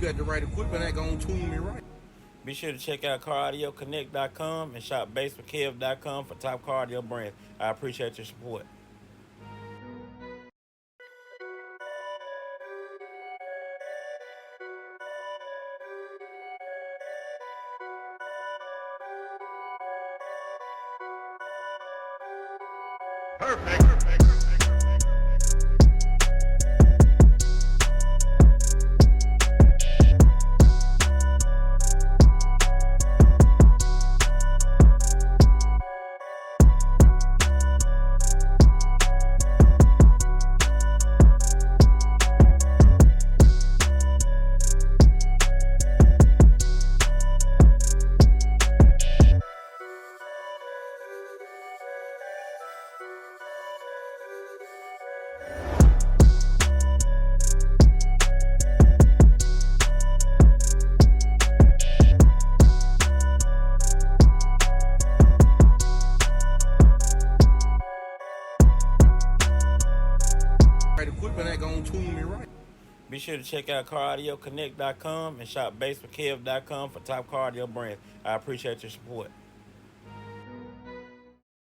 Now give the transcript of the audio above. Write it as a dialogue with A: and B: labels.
A: got the right equipment, that gonna tune me right.
B: Be sure to check out CarAudioConnect.com and shop BASSWITHKEV.com for top car audio brands. I appreciate your support.
A: Perfect. Equipment that gonna tune me right.
B: Be sure to check out CarAudioConnect.com and shop BASSWITHKEV.com for top car audio brands. I appreciate your support.